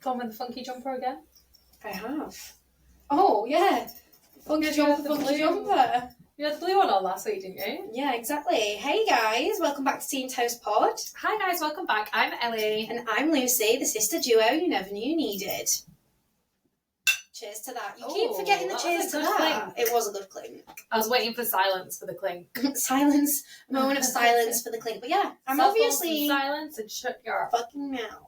gone with the funky jumper again? I have. Oh, yeah. Funky jumper. You had the blue one on last week, didn't you? Yeah, exactly. Hey guys, welcome back to Tea and Toast Pod. Hi guys, welcome back. I'm Ellie. And I'm Lucy, the sister duo you never knew you needed. Cheers to that. You keep forgetting the cheers to that. Clink. It was a good clink. I was waiting for silence for the clink. Silence. A moment of silence for the clink. But yeah, I'm obviously... silence and shut your fucking mouth.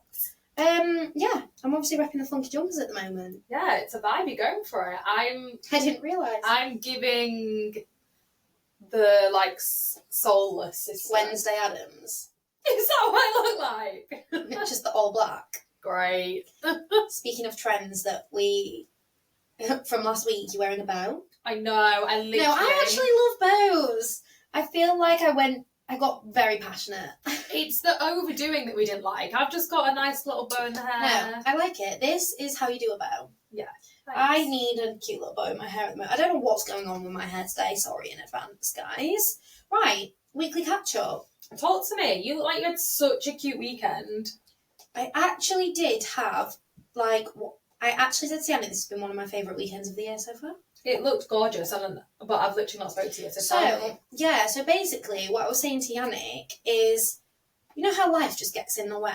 Yeah, I'm obviously repping the funky jumpers at the moment. Yeah, it's a vibe. You're going for it. I didn't realise. I'm giving the, like, soulless sister. Wednesday Addams. Is that what I look like? Just the all black. Great. Speaking of trends that we... from last week, you're wearing a bow. I know, I actually love bows. I feel like I got very passionate. It's the overdoing that we didn't like. I've just got a nice little bow in the hair. No, I like it. This is how you do a bow. Yeah. Thanks. I need a cute little bow in my hair at the moment. I don't know what's going on with my hair today. Sorry in advance, guys. Right, weekly catch-up. Talk to me. You look like you had such a cute weekend. I actually did have, I actually said to Yannick this has been one of my favourite weekends of the year so far. It looked gorgeous, but I've literally not spoken to you. So basically what I was saying to Yannick is, you know how life just gets in the way?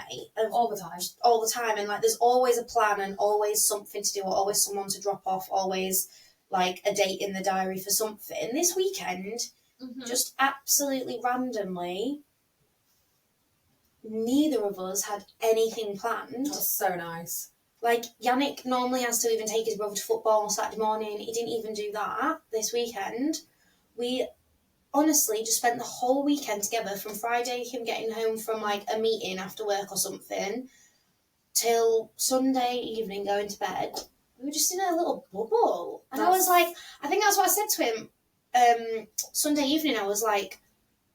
All the time. All the time. And, there's always a plan and always something to do or always someone to drop off, always, a date in the diary for something. This weekend, just absolutely randomly, neither of us had anything planned. That's so nice. Yannick normally has to even take his brother to football on Saturday morning. He didn't even do that this weekend. We honestly just spent the whole weekend together from Friday, him getting home from, a meeting after work or something, till Sunday evening going to bed. We were just in a little bubble. And I was like, I think that's what I said to him Sunday evening. I was like,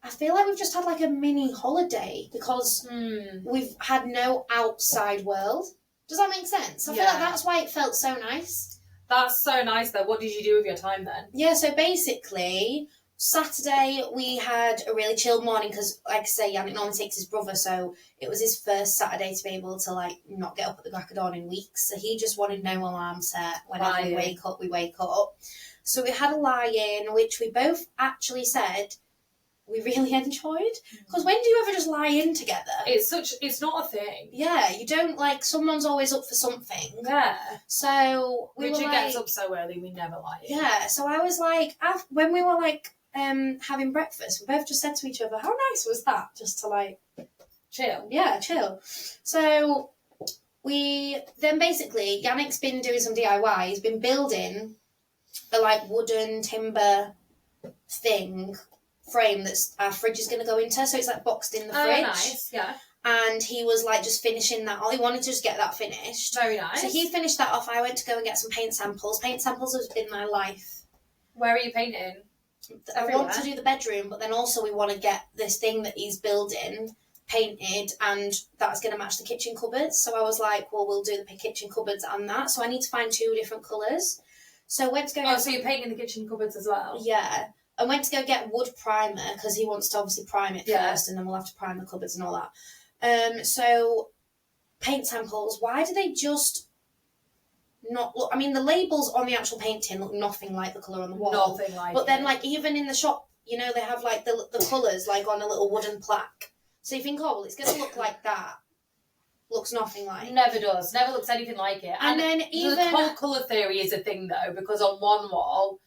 I feel like we've just had, a mini holiday because we've had no outside world. Does that make sense? I feel like that's why it felt so nice. That's so nice, though. What did you do with your time, then? Yeah, so basically, Saturday we had a really chilled morning because, like I say, Yannick normally takes his brother, so it was his first Saturday to be able to, not get up at the crack of dawn in weeks. So he just wanted no alarm set. Whenever we wake up, we wake up. So we had a lie-in, which we both actually said we really enjoyed. Because when do you ever just lie in together? It's not a thing. Yeah, you don't, someone's always up for something. Yeah. So Richard gets up so early, we never lie in. Yeah, so I was when we were, having breakfast, we both just said to each other, how nice was that? Just to, chill. Yeah, chill. So then basically, Yannick's been doing some DIY. He's been building a, wooden timber frame that's our fridge is going to go into, so it's boxed in the fridge. Oh, nice, yeah. And he was just finishing that. He wanted to just get that finished. Very nice. So he finished that off. I went to go and get some paint samples. Paint samples has been my life. Where are you painting? I want to do the bedroom, but then also we want to get this thing that he's building painted, and that's going to match the kitchen cupboards. So I was like, well, we'll do the kitchen cupboards and that. So I need to find 2 different colours. So I went to go. So you're painting the kitchen cupboards as well? Yeah. I went to go get wood primer because he wants to obviously prime it first, and then we'll have to prime the cupboards and all that. So paint samples, why do they just not look... I mean, the labels on the actual painting look nothing like the colour on the wall. Nothing like But then, even in the shop, they have, the colours, on a little wooden plaque. So you think, oh, well, it's going to look like that. Looks nothing like. Never does. Never looks anything like it. And then even... The whole colour theory is a thing, though, because on one wall...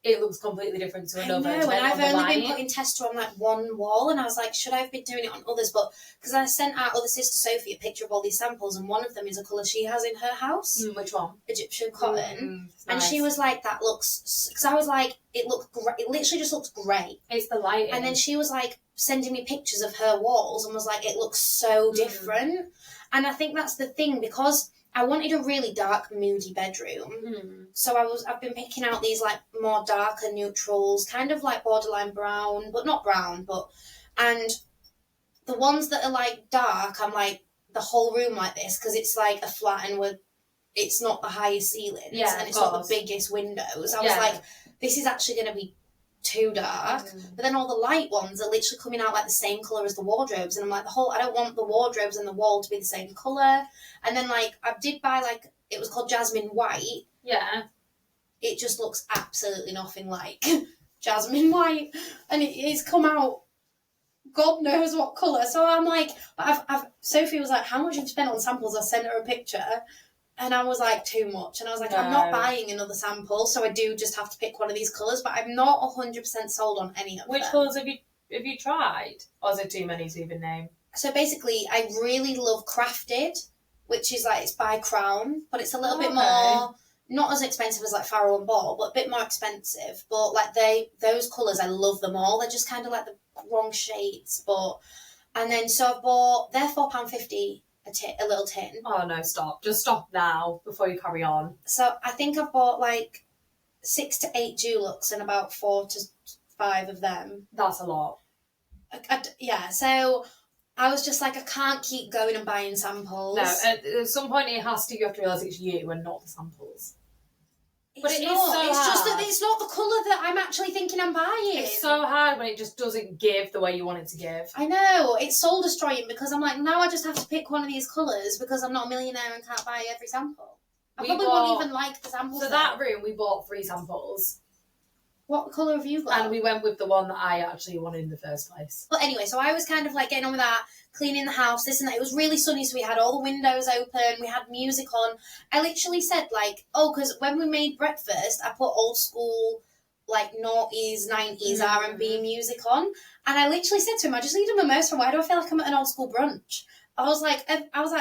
it looks completely different to another. I know, and I've only been putting tester on one wall, and I was like, should I have been doing it on others? But because I sent our other sister Sophie a picture of all these samples, and one of them is a colour she has in her house. Which one? Egyptian cotton. Nice. And she was like, that looks... Because I was like, it looked great. It literally just looks great. It's the lighting. And then she was sending me pictures of her walls and was like, it looks so different. And I think that's the thing, because... I wanted a really dark, moody bedroom. So I've been picking out these more darker neutrals, kind of borderline brown, but not brown, and the ones that are dark, I'm the whole room like this, because it's a flat and it's not the highest ceilings, and it's not the biggest windows. I was like, this is actually going to be too dark. But then all the light ones are literally coming out like the same colour as the wardrobes. And I'm like, I don't want the wardrobes and the wall to be the same colour. And then like, I did buy like, it was called Jasmine White. Yeah. It just looks absolutely nothing like Jasmine White. And it's come out God knows what colour. So I'm like, Sophie was like, how much have you spent on samples? I sent her a picture. And I was like, too much. And I was like, I'm not buying another sample, so I do just have to pick one of these colours. But I'm not 100% sold on any of them. Which colours have you tried? Or is it too many to even name? So basically, I really love Crafted, which is like, it's by Crown, but it's a little bit more, not as expensive as like Farrow and Ball, but a bit more expensive. But like those colours, I love them all. They're just kind of like the wrong shades. And then so I bought, they're £4.50. A little tin. Oh no, stop. Just stop now before you carry on. So I think I've bought like 6 to 8 Dulux and about 4 to 5 of them. That's a lot. Yeah, so I was just like, I can't keep going and buying samples. No, at some point you have to realise it's you and not the samples. But it's not. So it's hard. just that it's not the colour that I'm actually thinking I'm buying. It's so hard when it just doesn't give the way you want it to give. I know. It's soul destroying because I'm like, now I just have to pick one of these colours because I'm not a millionaire and can't buy every sample. I probably won't even like the samples. So that room, we bought 3 samples. What colour have you got? And we went with the one that I actually wanted in the first place. But anyway, so I was kind of like getting on with that, cleaning the house, this and that. It was really sunny, so we had all the windows open, we had music on. I literally said like, because when we made breakfast, I put old school, like noughties, 90s R&B music on. And I literally said to him, I just need a mimosa. Why do I feel like I'm at an old school brunch? I was like,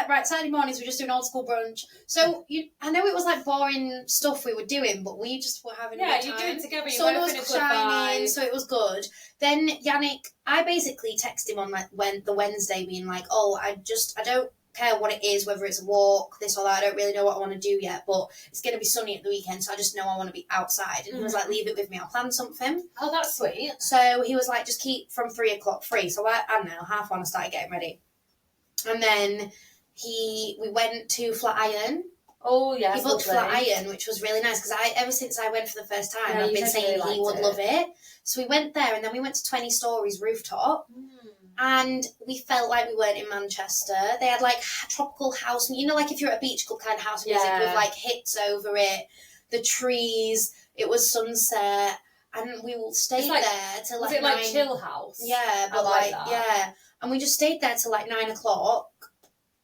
right, Saturday mornings we're just doing old school brunch. So I know it was like boring stuff we were doing, but we just were having a good time. Yeah, you do it together. You sun was shining, so it was good. Then Yannick, I basically texted him on like the Wednesday, being like, I don't care what it is, whether it's a walk, this or that. I don't really know what I want to do yet, but it's going to be sunny at the weekend, so I just know I want to be outside. And he was like, leave it with me, I'll plan something. Oh, that's sweet. So he was like, just keep from 3 o'clock free. So I don't know, 1:30 I started getting ready. And then we went to Flat Iron. Oh, yeah. He booked Flat Iron, which was really nice because ever since I went for the first time, I've been saying he would love it. So we went there and then we went to 20 Stories rooftop and we felt like we weren't in Manchester. They had like tropical house, like if you're at a beach club kind of house music with like hits over it, the trees, it was sunset. And we stayed there till like 9. Was it like chill house? Yeah, but that. And we just stayed there till like 9 o'clock.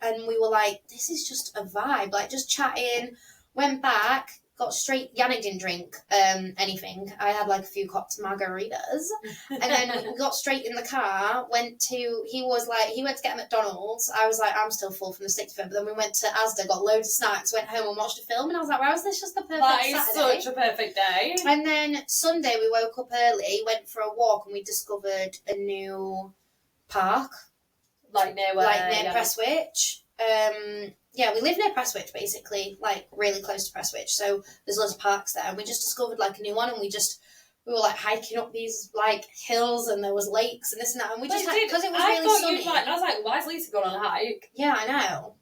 And we were like, this is just a vibe. Like just chatting. Went back, got straight. Yannick didn't drink anything. I had like a few margaritas. And then we got straight in the car. He went to get a McDonald's. I was like, I'm still full from the 6th of February. Then we went to Asda, got loads of snacks, went home and watched a film. And I was like, wow, is this just the perfect Saturday? That is such a perfect day. And then Sunday we woke up early, went for a walk, and we discovered a new park. Like near Prestwich. We live near Prestwich, basically, like really close to Prestwich. So there's loads of parks there, and we just discovered like a new one, and we were like hiking up these like hills, and there was lakes and this and that, and we just because it was really sunny. I was like, why is Lisa going on a hike? Yeah, I know.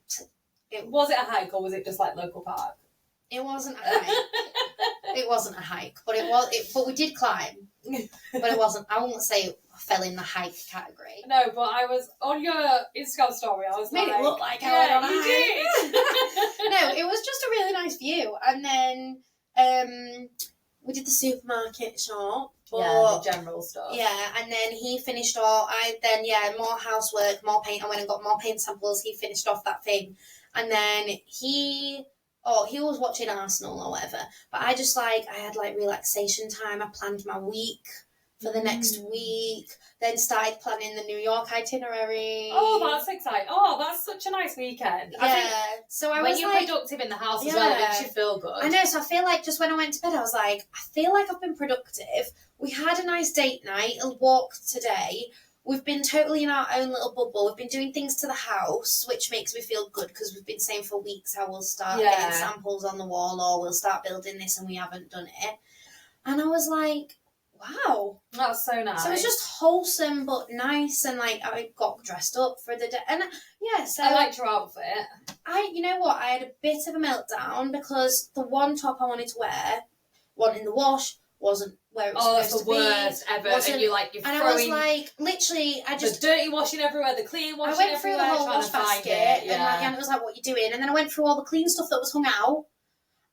Was it a hike or was it just like local park? It wasn't a hike. It wasn't a hike, but but we did climb. But it wasn't. I wouldn't say it fell in the hike category. No, but I was on your Instagram story. I was made it look like I went on a hike. You did. No, it was just a really nice view, and then we did the supermarket shop. The general stuff. Yeah, and then he finished off. More housework, more paint. I went and got more paint samples. He finished off that thing, and then he was watching Arsenal or whatever. But I had relaxation time. I planned my week for the next week, then started planning the New York itinerary. Oh, that's exciting. Oh, that's such a nice weekend. Yeah. I think when you're productive in the house as well, it makes you feel good. I know, so I feel like just when I went to bed, I was like, I feel like I've been productive. We had a nice date night, a walk today. We've been totally in our own little bubble. We've been doing things to the house, which makes me feel good because we've been saying for weeks how we'll start getting samples on the wall or we'll start building this and we haven't done it. And I was like, wow. That's so nice. So it's just wholesome but nice, and I got dressed up for the day. And so I liked your outfit. You know what? I had a bit of a meltdown because the one top I wanted to wear, one in the wash, wasn't where it was Oh, supposed that's the to worst be. ever. And you're like, you're and throwing... I was like, literally, the dirty washing everywhere, the clean washing everywhere. I went through the whole wash basket, and it was like, what you doing? And then I went through all the clean stuff that was hung out,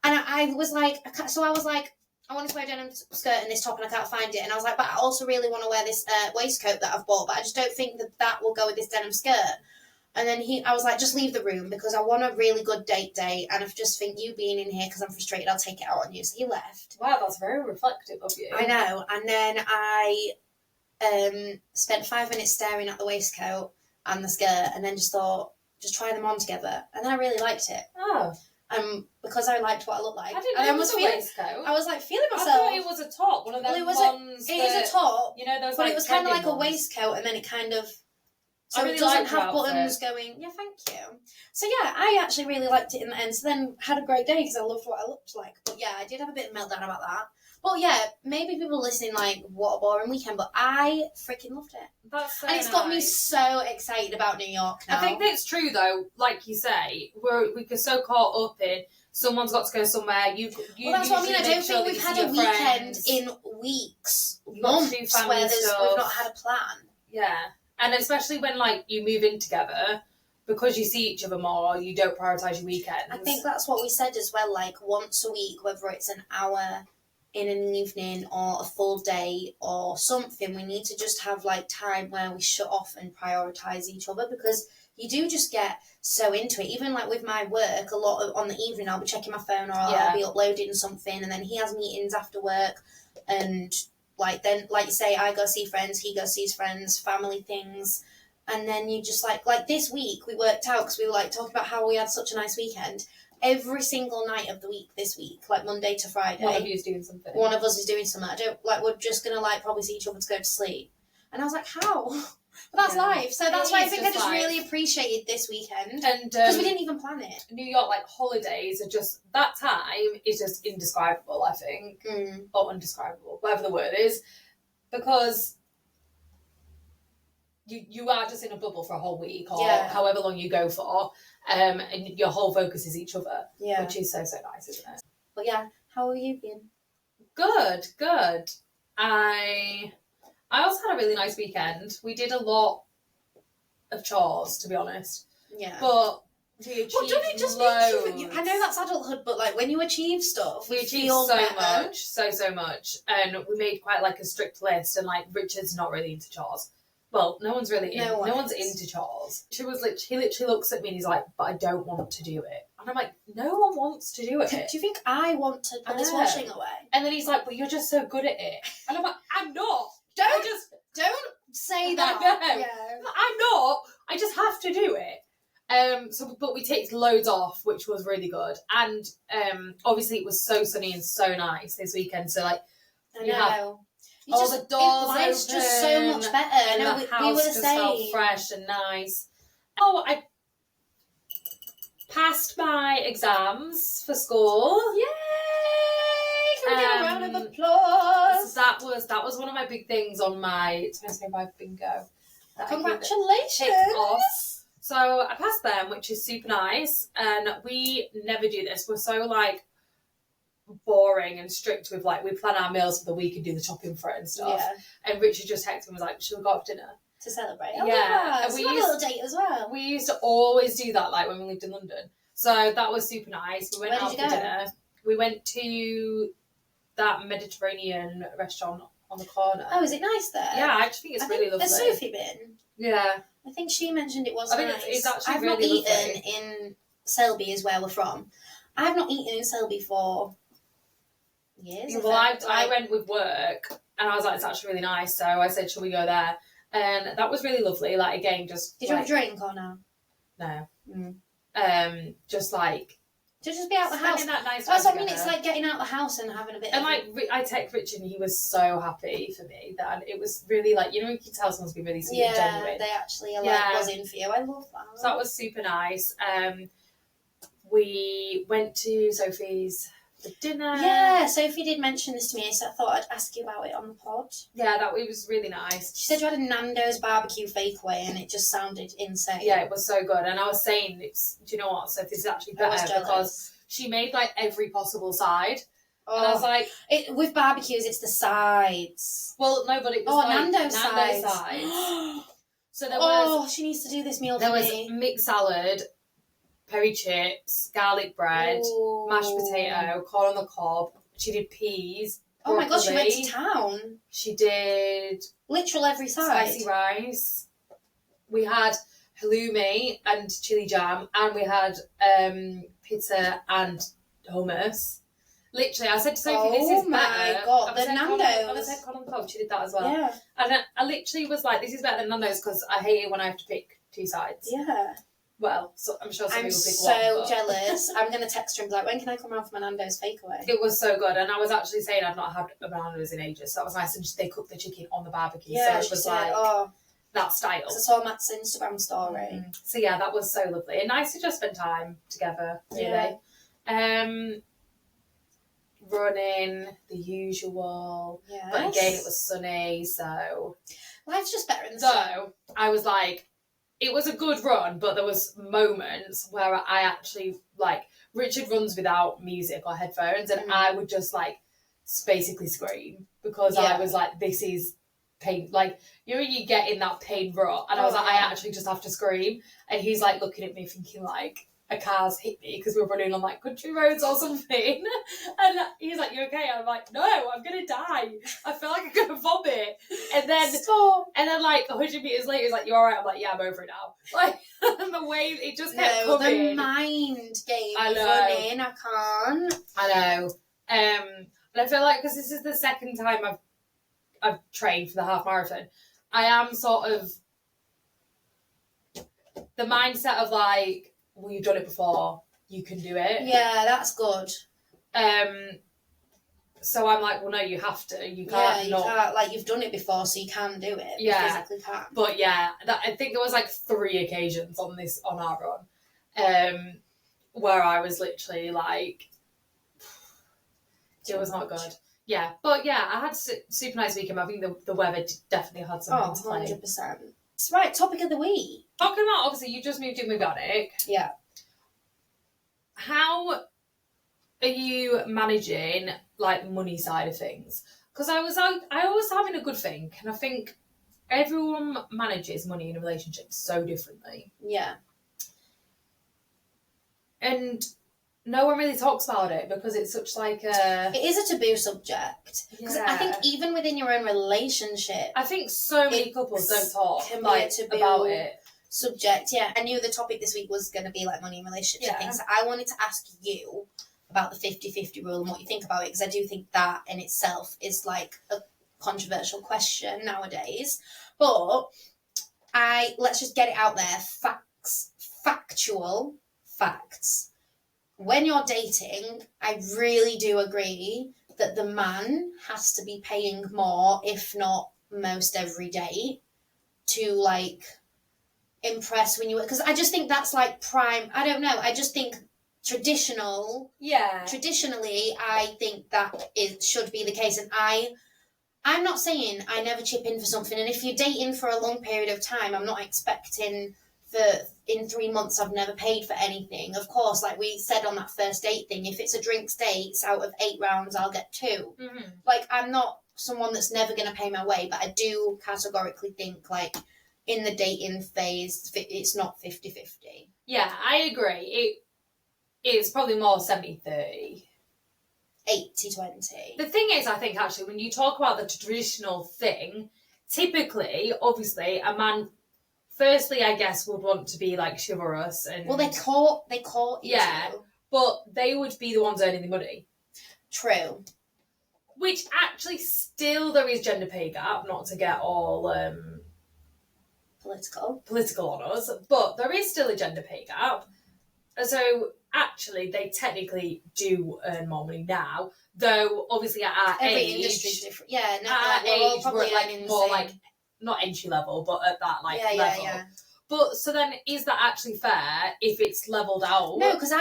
and I was like, I wanted to wear a denim skirt and this top, and I can't find it. And I was like, but I also really want to wear this waistcoat that I've bought, but I just don't think that will go with this denim skirt. And then I was like, just leave the room because I want a really good date day, and I just think you being in here because I'm frustrated, I'll take it out on you. So he left. Wow, that's very reflective of you. I know. And then I spent 5 minutes staring at the waistcoat and the skirt, and then just thought, just try them on together. And then I really liked it. Oh. Because I liked what I looked like. I didn't know it was a waistcoat. I was like feeling myself. I thought it was a top, one of those ones. It is a top. You know, those but like it was kind of like ones. a waistcoat, and then it kind of... So really it doesn't have outfit. buttons going... Yeah, thank you. So yeah, I actually really liked it in the end. So then had a great day because I loved what I looked like. But yeah, I did have a bit of a meltdown about that. But yeah, maybe people listening like, what a boring weekend. But I freaking loved it. That's so and it's got me so excited about New York now. I think that's true though. Like you say, we get so caught up in someone's got to go somewhere. Well, that's what I mean. I don't think we've had a weekend in weeks, months, where we've not had a plan. Yeah. And especially when, like, you move in together, because you see each other more, you don't prioritise your weekends. I think that's what we said as well, like, once a week, whether it's an hour in an evening or a full day or something, we need to just have, like, time where we shut off and prioritise each other, because you do just get so into it. Even, like, with my work, a lot on the evening, I'll be checking my phone or I'll be uploading something, and then he has meetings after work, and... Like, then, like you say, I go see friends, he goes sees friends, family things. And then you just, like this week, we worked out because we were, like, talking about how we had such a nice weekend. Every single night of the week this week, like, Monday to Friday. One of you is doing something. One of us is doing something. We're just going to, like, probably see each other to go to sleep. And I was like, how? But that's life. So that's why I think I just really appreciated this weekend. And because we didn't even plan it. New York, like, holidays are just, that time is just indescribable, I think. Or undescribable, whatever the word is. Because you are just in a bubble for a whole week or however long you go for. And your whole focus is each other. Yeah. Which is so, so nice, isn't it? But yeah, how have you been? Good. I also had a really nice weekend. We did a lot of chores, to be honest. Yeah. But we achieved loads. I know that's adulthood, but like when you achieve stuff, we achieved so much. And we made quite like a strict list. And like Richard's not really into chores. Well, no one's really no one's into chores. He literally looks at me and he's like, but I don't want to do it. And I'm like, no one wants to do it. Do you think I want to put this washing away? And then he's like, but you're just so good at it. And I'm like, I'm not. Don't say that. Yeah. I'm not. I just have to do it. But we ticked loads off, which was really good. And obviously it was so sunny and so nice this weekend. So like, I know. The doors life's open, just so much better. And no, the house just felt fresh and nice. Oh, I passed my exams for school. Yay! Can we get a round of applause? So that was one of my big things on my 2025 bingo. Congratulations! So I passed them, which is super nice. And we never do this. We're so like boring and strict with like, we plan our meals for the week and do the shopping for it and stuff. Yeah. And Richard just texted me and was like, should we go out for dinner? To celebrate. Yeah. And we used a little date as well. We used to always do that like when we lived in London. So that was super nice. We went out for dinner. We went to that Mediterranean restaurant on the corner. Oh, is it nice there? Yeah, I just think it's really lovely. Has Sophie been? Yeah. I think she mentioned it was nice. I think it's actually I've really not eaten in Selby, is where we're from. I've not eaten in Selby for years. Well, I went with work and I was like, it's actually really nice. So I said, shall we go there? And that was really lovely. Like, again, just... Did you have a drink or no? No. Just like... To just be out the house. That nice That's what I mean. It's like getting out the house and having a bit. And like I text Richard, and he was so happy for me that it was really like, you know, you can tell someone's been really sweet and genuine. They actually are like buzzing for you. I love that. So that was super nice. We went to Sophie's for dinner. Yeah, Sophie did mention this to me, so I thought I'd ask you about it on the pod. Yeah, it was really nice. She said you had a Nando's barbecue fakeaway and it just sounded insane. Yeah, it was so good. And I was saying, do you know what, Sophie's actually better because she made like every possible side. And I was like... with barbecues, it's the sides. Well, no, but it was Nando's sides. So there was... she needs to do this meal there for was me. mixed salad, peri chips, garlic bread, mashed potato, corn on the cob. She did peas, broccoli. Oh my God, she went to town. She did... literal every side. Spicy rice. We had halloumi and chili jam, and we had pizza and hummus. Literally, I said to Sophie, this is better. Oh my God, the Nando's. I said corn on the cob, she did that as well. Yeah. And I literally was like, this is better than Nando's because I hate it when I have to pick two sides. Yeah. Well, so I'm sure some people pick one. I'm so jealous. I'm going to text her and be like, when can I come around for my Nando's takeaway? It was so good. And I was actually saying I've not had a Nando's in ages, so that was nice. And they cooked the chicken on the barbecue, so it was like that style. I saw Matt's Instagram story. Mm-hmm. So yeah, that was so lovely. And nice to just spend time together, really. Yeah. Running, the usual. Yes. But again, it was sunny, so... Life's just better in the sun. So, I was like... It was a good run, but there was moments where I actually, like... Richard runs without music or headphones, and I would just, like, basically scream. Because I was like, this is pain. Like, you get in that pain rut, and I was like, I actually just have to scream. And he's, like, looking at me thinking, like... a car's hit me because we were running on like country roads or something, and he's like, "You okay?" I'm like, "No, I'm gonna die. I feel like I'm gonna vomit." And then, like 100 meters later, he's like, "You all right?" I'm like, "Yeah, I'm over it now." Like the way it just kept coming. The mind game of running, I can't. I know. And I feel like because this is the second time I've trained for the half marathon, I am sort of the mindset of like, well, you've done it before, you can do it. Yeah, that's good. So I'm like, well, no, you have to. You can't can't. Like, you've done it before, so you can do it. Yeah. You physically can. But yeah, I think there was like 3 occasions on our run where I was literally like, it was not good. Yeah, but yeah, I had a super nice weekend. I think the weather definitely had something to play. 100%. Right, topic of the week. Talking about, obviously, you just moved in with Yannick. Yeah. How are you managing, like, the money side of things? Because I was having a good think, and I think everyone manages money in a relationship so differently. Yeah. And no one really talks about it because it's such like a... It is a taboo subject. Because I think even within your own relationship... I think so many couples don't talk about it. Subject, yeah. I knew the topic this week was going to be like money and relationship things. So I wanted to ask you about the 50-50 rule and what you think about it, because I do think that in itself is like a controversial question nowadays. But let's just get it out there. Factual facts. When you're dating, I really do agree that the man has to be paying more, if not most every day, to like impress when you... Because I just think that's like prime... I don't know. I just think traditionally, I think that it should be the case. And I'm not saying I never chip in for something. And if you're dating for a long period of time, I'm not expecting... in 3 months I've never paid for anything. Of course, like we said on that first date thing, if it's a drinks date, out of 8 rounds I'll get 2. Mm-hmm. Like, I'm not someone that's never going to pay my way, but I do categorically think like in the dating phase it's not 50-50. Yeah, I agree. It's probably more 70-30. 80-20. The thing is, I think actually when you talk about the traditional thing, typically, obviously, a man firstly, I guess, would want to be like chivalrous and... Well, they court you. Yeah, but they would be the ones earning the money. True. Which actually still there is gender pay gap, not to get all political on us, but there is still a gender pay gap. So actually, they technically do earn more money now, though obviously at our Every age... industry's different. Yeah, at our age, we're like more like... Not entry level, but at that level. Yeah. But so then, is that actually fair if it's leveled out? No, because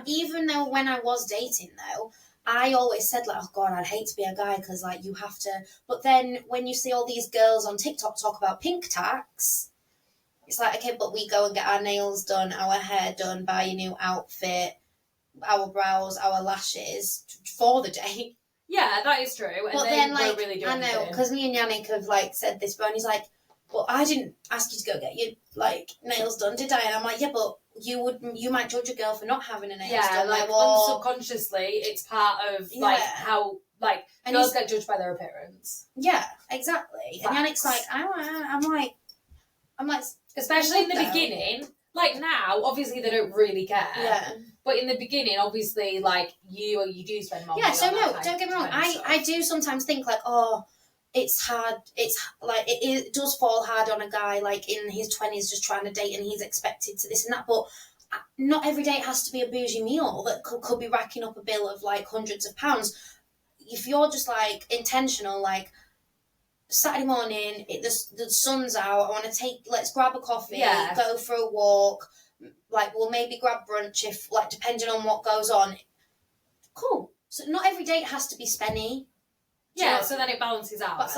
even though when I was dating though, I always said like, oh God, I'd hate to be a guy because like you have to. But then when you see all these girls on TikTok talk about pink tax, it's like, okay, but we go and get our nails done, our hair done, buy a new outfit. our brows, our lashes for the day. Yeah, that is true. And but they then, won't really do I know, anything. because me and Yannick have, said this, but he's like, well, I didn't ask you to go get your, nails done, did I? And I'm like, yeah, but you might judge a girl for not having a nails done. Subconsciously, it's part of, how, and girls get judged by their appearance. Yeah, exactly. Facts. And Yannick's like, I'm like... Especially in the beginning, now, obviously they don't really care. Yeah. But in the beginning, obviously, you do spend more money. Yeah, so no, don't get me wrong. I do sometimes think, it's hard. It's, it does fall hard on a guy, in his 20s just trying to date and he's expected to this and that. But not every day it has to be a bougie meal that could be racking up a bill of, hundreds of pounds. If you're just, intentional, Saturday morning, the sun's out, I want to let's grab a coffee, go for a walk, we'll maybe grab brunch if, depending on what goes on. Cool. So not every date has to be spenny. Yeah, so then it balances out. But,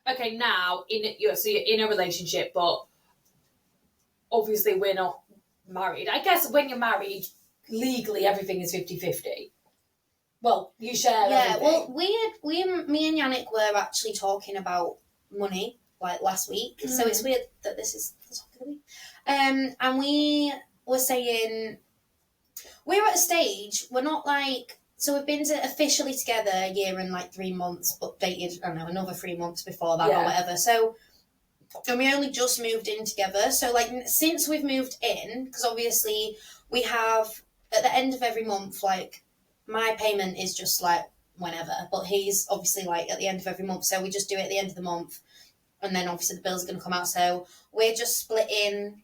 okay, now, you're in a relationship, but obviously we're not married. I guess when you're married, legally everything is 50-50. Well, you share everything. Well, me and Yannick were actually talking about money, last week. So it's weird that this is the topic of the week. And we were saying, we're at a stage, we're not so we've been officially together a year and 3 months, but dated, I don't know, another 3 months before that or whatever. So, and we only just moved in together. So, since we've moved in, because obviously we have, at the end of every month, my payment is just whenever, but he's obviously at the end of every month, so we just do it at the end of the month, and then obviously the bills are going to come out, so we're just splitting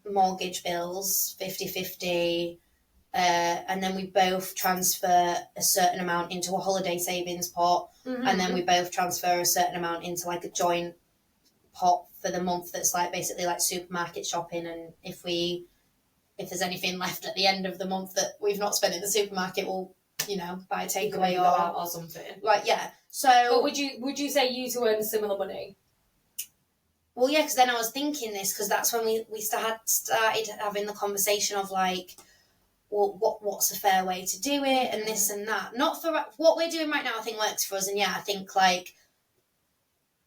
mortgage bills 50-50, and then we both transfer a certain amount into a holiday savings pot, and then we both transfer a certain amount into a joint pot for the month that's basically supermarket shopping, and if there's anything left at the end of the month that we've not spent in the supermarket, we'll, buy a takeaway or something. So... But would you say you two earn similar money? Well, yeah, because then I was thinking this, because that's when we started having the conversation of, what's a fair way to do it, and this and that. Not for... What we're doing right now, I think, works for us, and I think,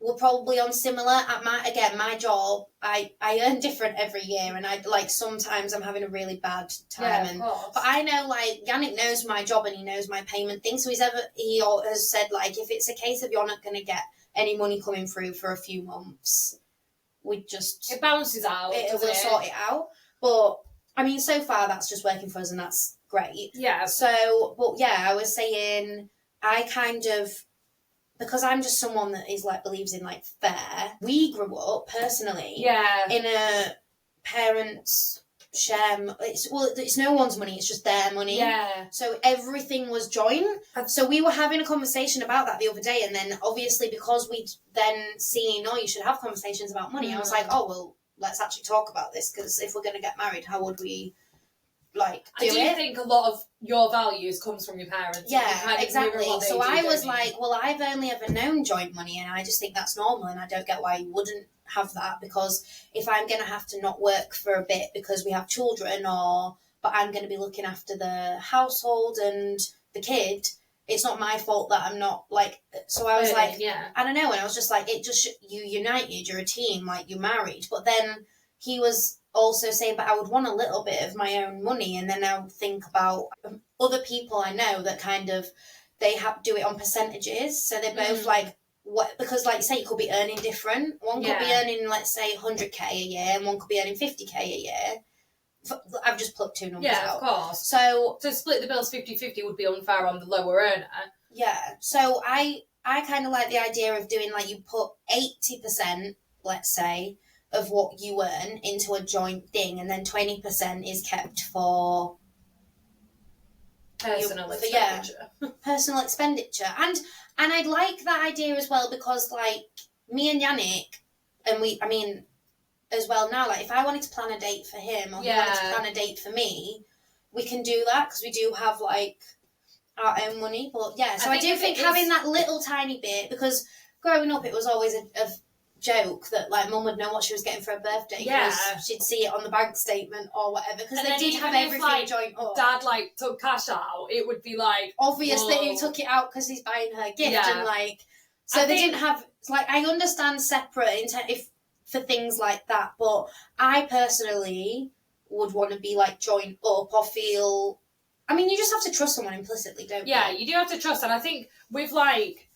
we're probably on similar. At my job, I earn different every year, and I sometimes I'm having a really bad time. But I know Yannick knows my job and he knows my payment thing. So he has said if it's a case of you're not going to get any money coming through for a few months, it balances out. We'll sort it out. But I mean, so far that's just working for us, and that's great. Yeah. So, but I was saying I kind of. Because I'm just someone that is believes in fair. We grew up personally in a parents share. It's no one's money. It's just their money. Yeah. So everything was joint. So we were having a conversation about that the other day, and then obviously because we'd then seen, you should have conversations about money. I was like, let's actually talk about this, because if we're going to get married, how would we? I do think a lot of your values comes from your parents. Yeah, exactly. So I was I've only ever known joint money, and I just think that's normal, and I don't get why you wouldn't have that, because if I'm going to have to not work for a bit because we have children, but I'm going to be looking after the household and the kid, it's not my fault that I'm not so I was I don't know, and I was just you united, you're a team, you're married. But then he was also saying, but I would want a little bit of my own money, and then I would think about other people I know that kind of they do it on percentages, so they're both what, because you say, you could be earning different. One could be earning, let's say, 100k a year, and one could be earning 50k a year. I've just plucked two numbers out. Yeah, of course. So to split the bills 50-50 would be unfair on the lower earner. Yeah, so I kind of like the idea of doing you put 80%, let's say, of what you earn into a joint thing, and then 20% is kept for personal expenditure. Personal expenditure. And I'd like that idea as well, because me and Yannick, and as well now, if I wanted to plan a date for him, or he wanted to plan a date for me, we can do that, because we do have our own money. But so I do think having that little tiny bit, because growing up it was always joke that like mum would know what she was getting for her birthday because she'd see it on the bank statement or whatever, because they did have everything like, joined up. Dad like took cash out, it would be like obvious that he took it out because he's buying her a gift, and like so they didn't have like, I understand separate if for things like that, but I personally would want to be like joined up or feel, I mean, you just have to trust someone implicitly, don't you? Yeah, you do have to trust, and I think with like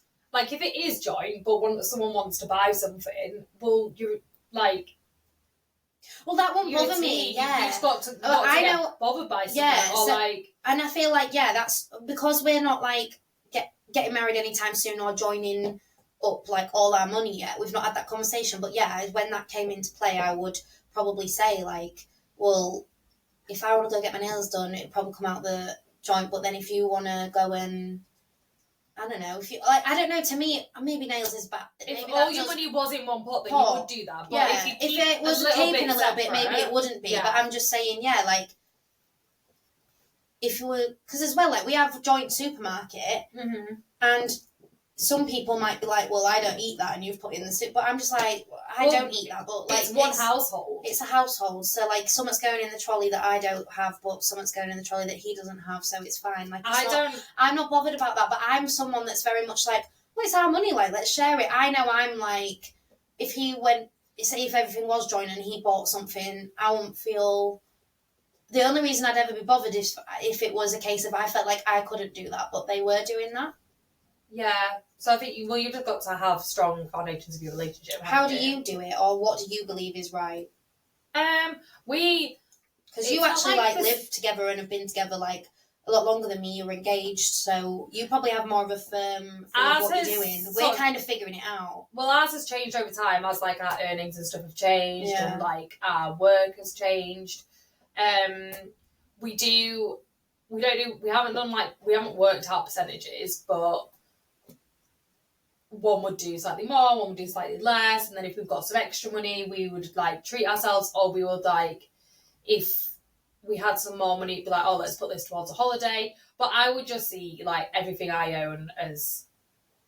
if it is joint, but someone wants to buy something, well, you're like... Well, that won't bother me, yeah. You've just got to, get bothered by something, or like... And I feel like, that's... Because we're not, like, getting married anytime soon or joining up, like, all our money yet. We've not had that conversation. But, when that came into play, I would probably say, like, well, if I want to go get my nails done, it'd probably come out the joint. But then if you want to go and... I don't know. If you like, I don't know. To me, maybe nails is bad. If all your money was in one pot, then you would do that. But if it was keeping a little bit, maybe it wouldn't be. Yeah. But I'm just saying, like, if you were, because as well, like we have a joint supermarket, and some people might be like, well, I don't eat that, and you've put in the soup. But I'm just like, I don't eat that. But like, it's one household. It's a household, so like, something's going in the trolley that I don't have, but something's going in the trolley that he doesn't have, so it's fine. Like, I'm not bothered about that. But I'm someone that's very much like, well, it's our money. Like, let's share it. I know I'm like, if he went, say if everything was joint and he bought something, I wouldn't feel. The only reason I'd ever be bothered is if it was a case of I felt like I couldn't do that, but they were doing that. Yeah. So I think, you've just got to have strong foundations of your relationship. How do you do it, or what do you believe is right? Because you actually like live together and have been together like a lot longer than me. You're engaged, so you probably have more of a firm of what you're doing. We're kind of figuring it out. Well, ours has changed over time as like our earnings and stuff have changed, and like our work has changed. We haven't worked out percentages, but one would do slightly more, one would do slightly less, and then if we've got some extra money, we would like treat ourselves, or we would like, if we had some more money, be like, oh, let's put this towards a holiday. But I would just see like everything I own as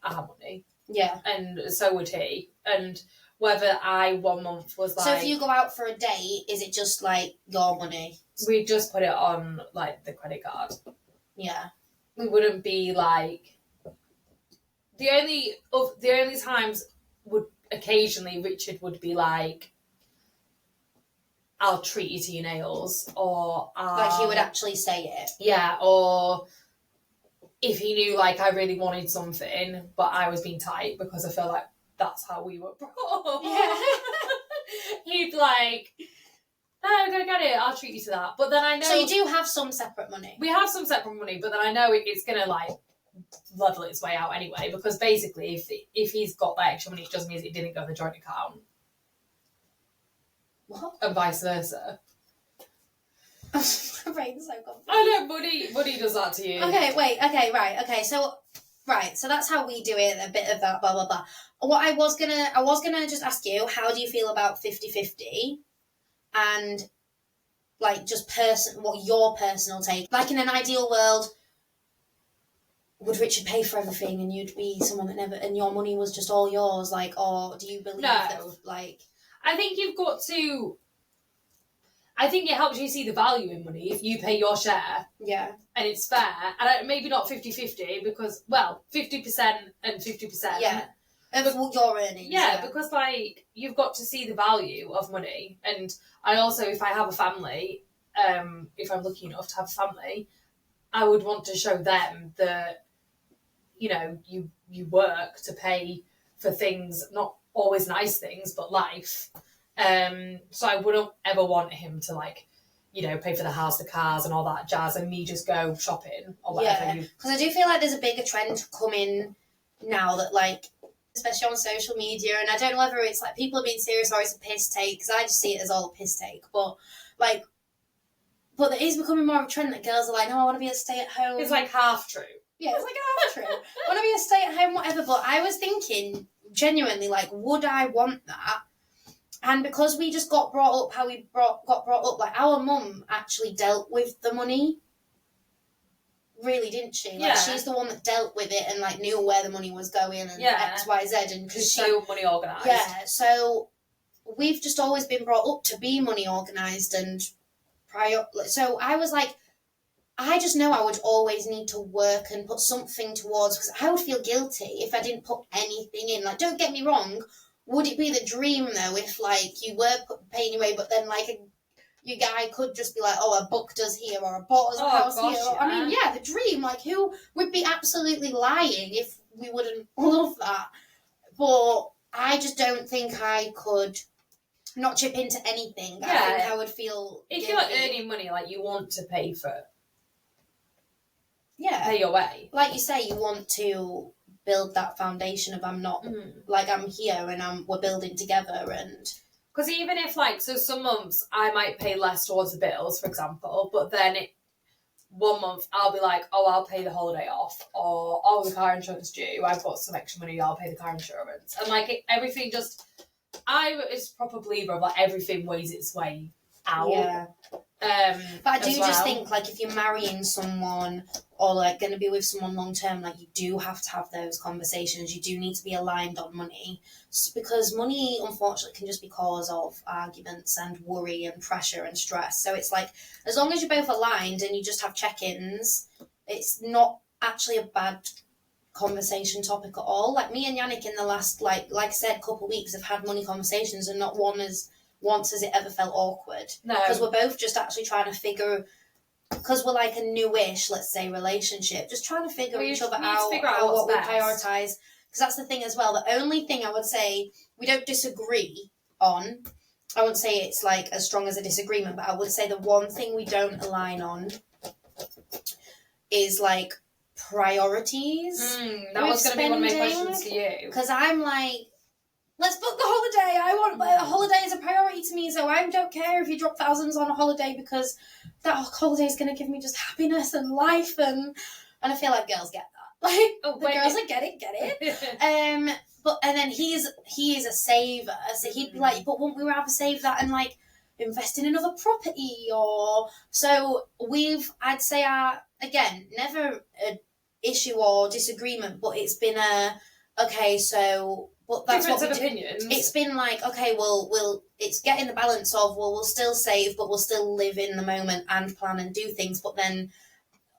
our money. Yeah. And so would he. And whether I 1 month was like... So if you go out for a date, is it just like your money? We just put it on like the credit card. Yeah. We wouldn't be like... The only times would occasionally Richard would be like, I'll treat you to your nails, or like he would actually say it. Yeah, or if he knew like I really wanted something, but I was being tight because I feel like that's how we were brought up. Yeah. He'd like, no, I'm gonna get it. I'll treat you to that. But then I know. So you do have some separate money. We have some separate money, but then I know it's gonna like level its way out anyway, because basically if he's got that extra money, it just means it didn't go in the joint account. What? And vice versa. My brain's so confused. I know, Buddy does that to you. Okay, wait, okay, right, okay, so that's how we do it, a bit of that, blah, blah, blah. What I was gonna just ask you, how do you feel about 50-50? And, like, just what your personal take. Like, in an ideal world, would Richard pay for everything and you'd be someone that never, and your money was just all yours, like, or do you believe that, like... I think you've got to... I think it helps you see the value in money if you pay your share. Yeah. And it's fair. And maybe not 50-50 because, well, 50% and 50%. Yeah. Of what you're earning. Yeah, because, like, you've got to see the value of money. And I also, if I have a family, if I'm lucky enough to have a family, I would want to show them that, you know, you work to pay for things, not always nice things, but life. So I wouldn't ever want him to, like, you know, pay for the house, the cars and all that jazz, and me just go shopping or whatever. Yeah, because I do feel like there's a bigger trend coming now that, like, especially on social media, and I don't know whether it's, like, people are being serious or it's a piss take, because I just see it as all a piss take, but it is becoming more of a trend that girls are like, no, I want to be a stay-at-home. It's, like, half true. Yeah, it's, like, half true. I want to be a stay-at-home, whatever, but I was thinking, genuinely, like, would I want that? And because we just got brought up how we got brought up, like, our mum actually dealt with the money. really, didn't she? Like, she's the one that dealt with it and, like, knew where the money was going and X, Y, Z. And she's so money organised. Yeah, so we've just always been brought up to be money organised and so I was like, I just know I would always need to work and put something towards, because I would feel guilty if I didn't put anything in. Like, don't get me wrong, would it be the dream, though, if, like, you were paying away, but then, like, your guy could just be like, oh, I booked us here, or I bought us a house here. Or, I mean, yeah, the dream. Like, who would be absolutely lying if we wouldn't love that? But I just don't think I could not chip into anything. Yeah. I think I would feel if you're earning money, like, you want to pay for it. Yeah. Pay your way. Like you say, you want to build that foundation of I'm not, like, I'm here and we're building together. And because even if, like, so some months I might pay less towards the bills, for example, but then one month I'll be like, oh, I'll pay the holiday off, or, oh, the car insurance due, I've got some extra money, I'll pay the car insurance. And, like, everything just, I is a proper believer of, like, everything weighs its way out. Yeah. But I do just think, like, if you're marrying someone or, like, going to be with someone long term, like, you do have to have those conversations. You do need to be aligned on money, because money, unfortunately, can just be cause of arguments and worry and pressure and stress. So it's like, as long as you're both aligned and you just have check-ins, it's not actually a bad conversation topic at all. Like, me and Yannick in the last, like I said, couple of weeks have had money conversations, and not once has it ever felt awkward. No. Because we're both just actually trying to figure, because we're like a newish, let's say, relationship, just trying to figure each other out, what we prioritise. Because that's the thing as well. The only thing I would say we don't disagree on, I wouldn't say it's like as strong as a disagreement, but I would say the one thing we don't align on is, like, priorities. That was going to be one of my questions to you. Because I'm like, let's book the holiday. A holiday is a priority to me, so I don't care if you drop thousands on a holiday, because that holiday is going to give me just happiness and life, and I feel like girls get that. Like, girls that get it. But and then he is a saver, so he'd be like, but wouldn't we rather save that and, like, invest in another property? Or so I'd say again, never an issue or disagreement, but it's been okay, so. But that's difference of opinions. It's been like, okay, we'll it's getting the balance of, well, we'll still save, but we'll still live in the moment and plan and do things. But then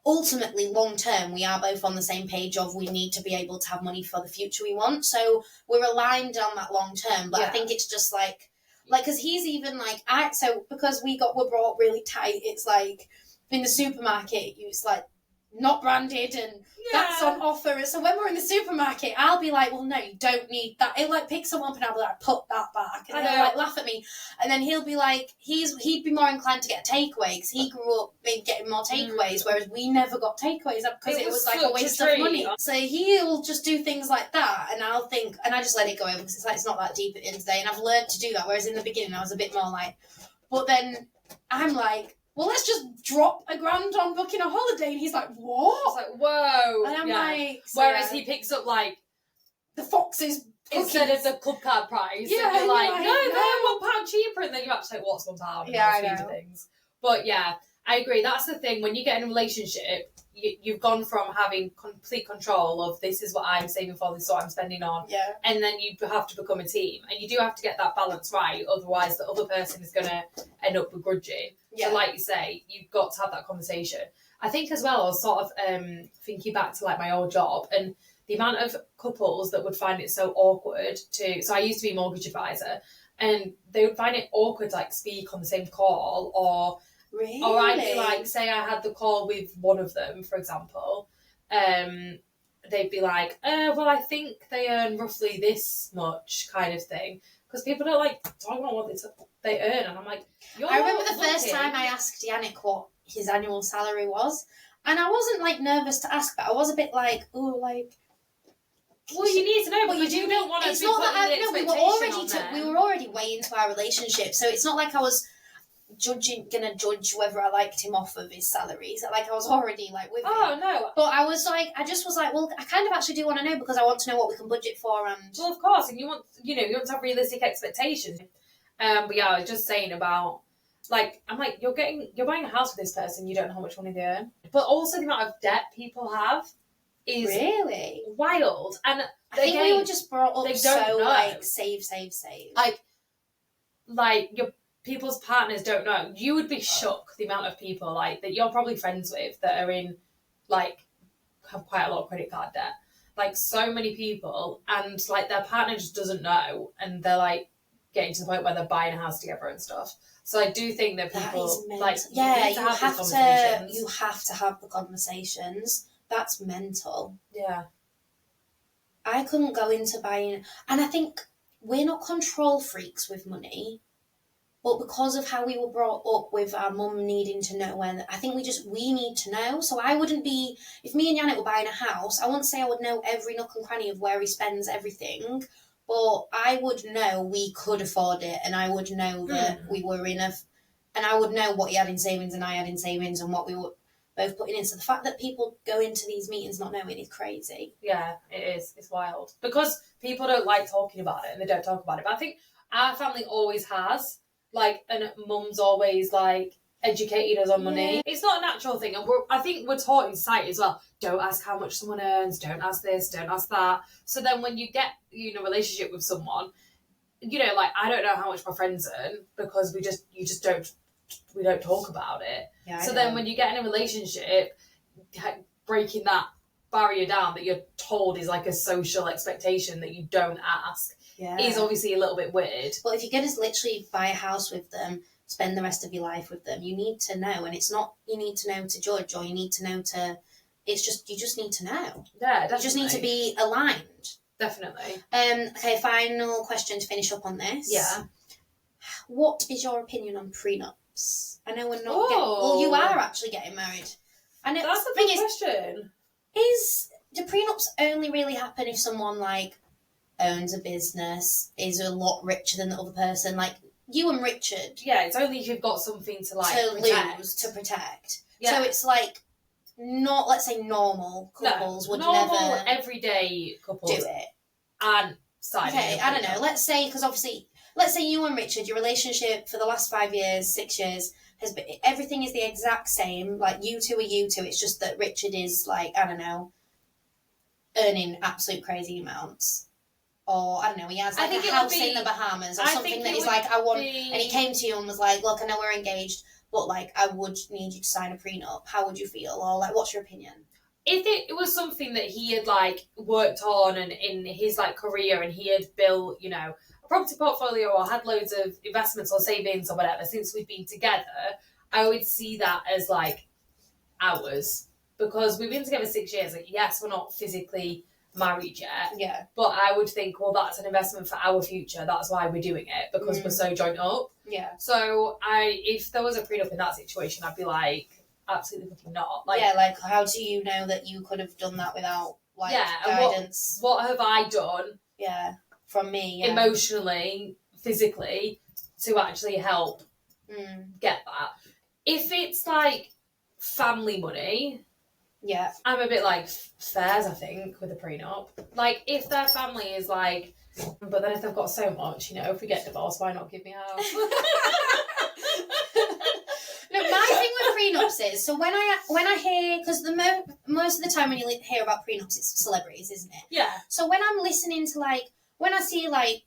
ultimately, long term, we are both on the same page of we need to be able to have money for the future we want. So we're aligned on that long term. But I think it's just like, because he's even like, because we're brought really tight, it's like in the supermarket, it's like not branded and that's on offer. So when we're in the supermarket, I'll be like, well, no, you don't need that. It, like, picks them up and I'll be like, put that back. And they'll, like, laugh at me. And then he'll be like, he'd be more inclined to get a takeaway because he grew up getting more takeaways, whereas we never got takeaways because it was like a waste of money. So he'll just do things like that, and I'll think, and I just let it go over because it's like, it's not that deep at the end of the day, and I've learned to do that, whereas in the beginning I was a bit more like, but then I'm like, well, let's just drop $1,000 on booking a holiday. And he's like, what? It's like, whoa. And I'm like... So whereas he picks up, like, the Fox's instead of the club card price. Yeah, and you're like, no, they're £1 cheaper. And then you actually like, what's £1? Yeah, I know. Things. But yeah, I agree. That's the thing. When you get in a relationship, you've gone from having complete control of this is what I'm saving for, this is what I'm spending on. Yeah. And then you have to become a team. And you do have to get that balance right. Otherwise, the other person is going to end up begrudging. Yeah. So like you say, you've got to have that conversation. I think as well, I was sort of thinking back to like my old job and the amount of couples that would find it so awkward so I used to be a mortgage advisor, and they would find it awkward to like speak on the same call, or I'd be like, say I had the call with one of them, for example, they'd be like, well, I think they earn roughly this much kind of thing. Because people don't like talk about what they earn, and I'm like, I remember the first time I asked Yannick what his annual salary was, and I wasn't like nervous to ask, but I was a bit like, oh, like. Well, you need to know, but you don't want to. It's not that we were already way into our relationship, so it's not like I was gonna judge whether I liked him off of his salaries. Like, I was already like with him. Oh no! But I just was like, well, I kind of actually do want to know because I want to know what we can budget for. And well, of course, and you want to have realistic expectations. But yeah, I was just saying about Like, I'm like, you're buying a house with this person, you don't know how much money they earn. But also the amount of debt people have is really wild. And I think we were just brought up so, like, save. Like, your people's partners don't know. You would be shocked the amount of people, like, that you're probably friends with that are in, like, have quite a lot of credit card debt. Like, so many people, and, like, their partner just doesn't know, and they're, like, getting to the point where they're buying a house together and stuff. So I do think that people, like, you have to have the conversations. That's mental. Yeah. I couldn't go into buying, and I think we're not control freaks with money, but because of how we were brought up with our mum needing to know when, I think we need to know. So I wouldn't be, if me and Janet were buying a house, I wouldn't say I would know every nook and cranny of where he spends everything, but I would know we could afford it, and I would know that we were and I would know what he had in savings and I had in savings and what we were both putting in. So the fact that people go into these meetings not knowing is crazy. Yeah, it is. It's wild. Because people don't like talking about it and they don't talk about it. But I think our family always has. Like, and mum's always, like, educated us on money. Yeah. It's not a natural thing. And I think we're taught in society as well. Don't ask how much someone earns. Don't ask this. Don't ask that. So then when you get, you know, a relationship with someone, you know, like, I don't know how much my friends earn because we don't talk about it. Yeah, so then when you get in a relationship, breaking that barrier down that you're told is like a social expectation that you don't ask is obviously a little bit weird. Well, if you're going to literally buy a house with them, spend the rest of your life with them, you need to know. And it's not you need to know to judge, or you need to know to... It's just, you just need to know. Yeah, definitely. You just need to be aligned. Definitely. Okay, final question to finish up on this. Yeah. What is your opinion on prenups? I know we're not well, you are actually getting married. I know. That's a big question. Do prenups only really happen if someone, like, owns a business, is a lot richer than the other person? Like, you and Richard. Yeah, it's only if you've got something to, like, to protect. Yeah. So it's, like, not, let's say, normal couples would normal, never... everyday couples. Do it. And sign okay, I don't know. Let's say, because obviously... Let's say you and Richard, your relationship for the last 5 years, 6 years, has been, everything is the exact same. Like, you two are you two. It's just that Richard is, like, I don't know, earning absolute crazy amounts. Or, I don't know, he has, like, a house in the Bahamas or something that he's like, I want... And he came to you and was like, look, I know we're engaged, but, like, I would need you to sign a prenup. How would you feel? Or, like, what's your opinion? If it was something that he had, like, worked on and in his, like, career, and he had built, you know, property portfolio or had loads of investments or savings or whatever since we've been together, I would see that as, like, ours. Because we've been together 6 years. Like, yes, we're not physically married yet. Yeah. But I would think, well, that's an investment for our future. That's why we're doing it, because we're so joined up. Yeah. So if there was a prenup in that situation, I'd be like, absolutely fucking not. Like, yeah, like, how do you know that you could have done that without, like, guidance? What have I done? Yeah. From me, emotionally, physically, to actually help get that. If it's, like, family money, I'm a bit like Fairs, I think, with a prenup. Like, if their family is like, but then if they've got so much, you know, if we get divorced, why not give me a house? No, my thing with prenups is, so when I hear, because most of the time when you hear about prenups, it's celebrities, isn't it? Yeah. So when I'm listening to, like, when I see, like,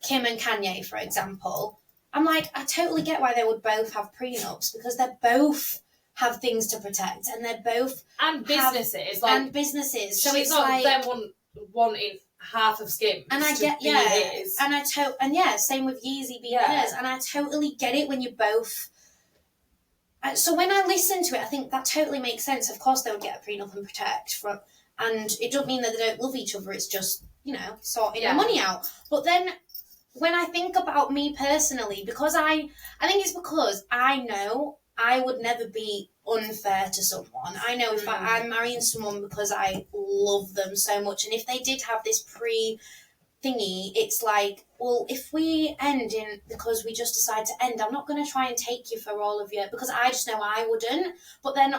Kim and Kanye, for example, I'm like, I totally get why they would both have prenups, because they both have things to protect, and they're both... And businesses. So it's not like... them wanting half of Skims and I get, his. And same with Yeezy being hers, and I totally get it when you both... So when I listen to it, I think that totally makes sense. Of course they would get a prenup and protect from... And it doesn't mean that they don't love each other, it's just... You know, sorting the money out. But then, when I think about me personally, because I think it's because I know I would never be unfair to someone. I know if I'm marrying someone because I love them so much, and if they did have this thingy, it's like, well, if we end in because we just decide to end, I'm not going to try and take you for all of you, because I just know I wouldn't. But then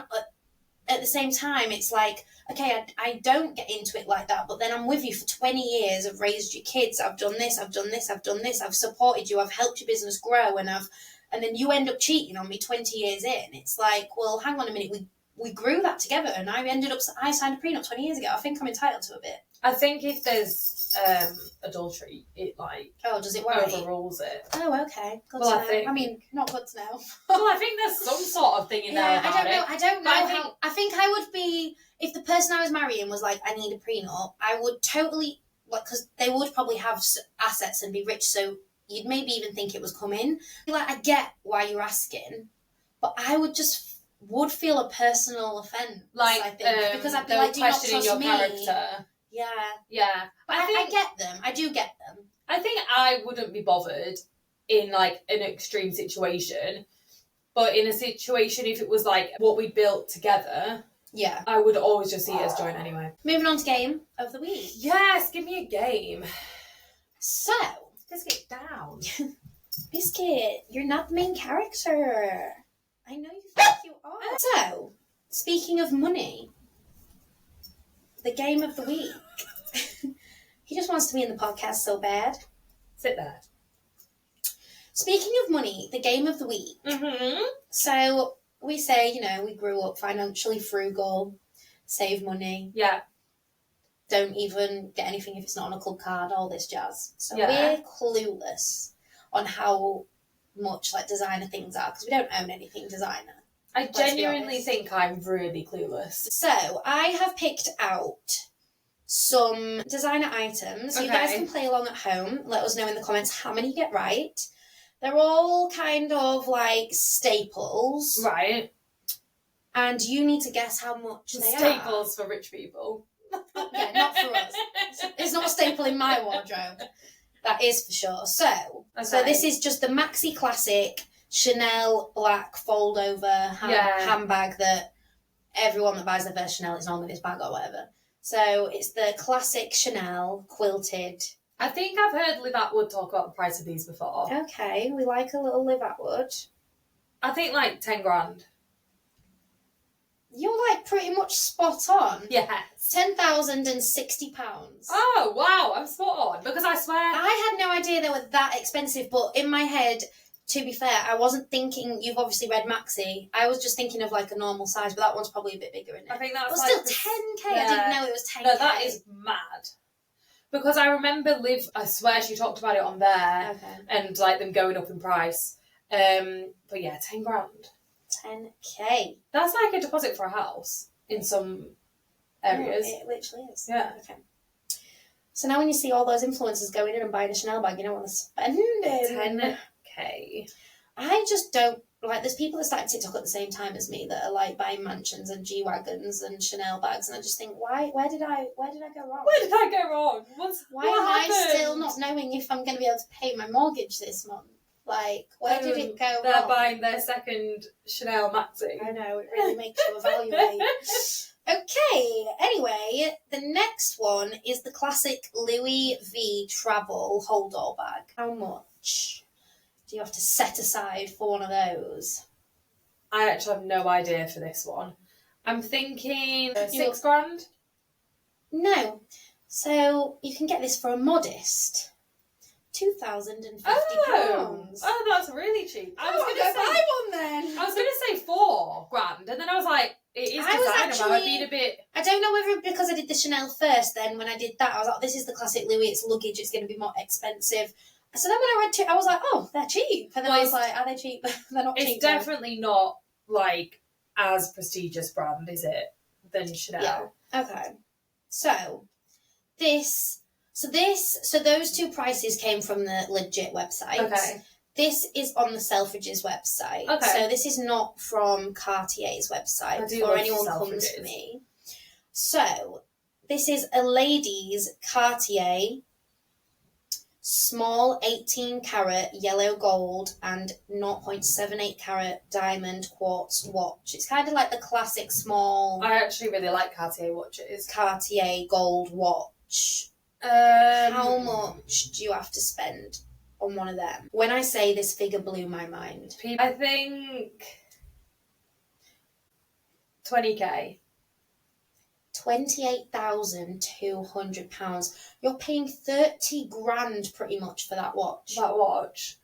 at the same time, it's like, okay, I don't get into it like that, but then I'm with you for 20 years, I've raised your kids, I've done this, I've supported you, I've helped your business grow, and I've and then you end up cheating on me 20 years in. It's like, well, hang on a minute, we grew that together, and I signed a prenup 20 years ago. I think I'm entitled to a bit. I think if there's adultery, it does it worry? Overrules it. Oh, okay. Good to know. I mean, not good to know. Well, I think there's some sort of thing in there about I don't know. I think I would be, if the person I was marrying was like, I need a prenup, I would totally, because they would probably have assets and be rich, so you'd maybe even think it was coming. Like, I get why you're asking, but I would feel a personal offence. Like, I think, because I'd be like, do you not trust your me? Character. Yeah. But I get them. I do get them. I think I wouldn't be bothered in like an extreme situation, but in a situation if it was like what we built together, I would always just see it as joint anyway. Moving on to game of the week. Yes, give me a game. So, Biscuit down. Biscuit, you're not the main character. I know you think you are. So, speaking of money, the game of the week. He just wants to be in the podcast so bad. Sit there. Speaking of money, the game of the week. Mm-hmm. So we say, we grew up financially frugal, save money. Yeah. Don't even get anything if it's not on a club card, all this jazz. So we're clueless on how much like designer things are because we don't own anything designer. I genuinely think I'm really clueless. So I have picked out some designer items. Okay. You guys can play along at home. Let us know in the comments how many you get right. They're all kind of like staples. Right. And you need to guess how much they are. Staples for rich people. Yeah, not for us. It's not a staple in my wardrobe. That is for sure. So this is just the maxi classic Chanel black fold over handbag that everyone that buys their first Chanel is normally this bag or whatever. So it's the classic Chanel quilted. I think I've heard Liv Atwood talk about the price of these before. Okay, we like a little Liv Atwood. I think like 10 grand. You're like pretty much spot on. Yes. £10,060. Oh, wow, I'm spot on. Because I swear... I had no idea they were that expensive, but in my head, to be fair, I wasn't thinking, you've obviously read Maxi, I was just thinking of like a normal size, but that one's probably a bit bigger, isn't it? I think that's still 10k, I didn't know it was 10k. No, that is mad. Because I remember Liv, I swear she talked about it on there, and like them going up in price. But yeah, 10 grand. 10k. That's like a deposit for a house in some areas. It literally is. Yeah. Okay. So now when you see all those influencers going in and buying a Chanel bag, you don't want to spend it. 10k. I just don't, like, there's people that started TikTok at the same time as me that are like buying mansions and G-Wagons and Chanel bags, and I just think, where did I go wrong? Where did I go wrong? What am happened? I still not knowing if I'm going to be able to pay my mortgage this month? Like, where did it go They're wrong? buying their second Chanel Maxi. I know, it really makes you evaluate. Okay, anyway, the next one is the classic Louis V travel hold-all bag. How much do you have to set aside for one of those? I actually have no idea for this one. I'm thinking 6 grand? No. So you can get this for a modest £2,050. Oh, that's really cheap. I was going to buy one then. I was going to say 4 grand, and then I was like, it is designer. I've been a bit. I don't know whether because I did the Chanel first, then when I did that, I was like, this is the classic Louis. It's luggage. It's going to be more expensive. So then when I read I was like, oh, they're cheap. And then I was like, are they cheap? They're not cheap. It's definitely not like as prestigious brand, is it, than Chanel? Yeah. Okay. So those two prices came from the legit website. Okay. This is on the Selfridges website. Okay. So this is not from Cartier's website before anyone comes to me. So this is a lady's Cartier small 18 carat yellow gold and 0.78 carat diamond quartz watch. It's kind of like the classic small. I actually really like Cartier watches. Cartier gold watch. How much do you have to spend on one of them? When I say this figure blew my mind. I think 20k. £28,200. You're paying 30 grand pretty much for that watch. That watch.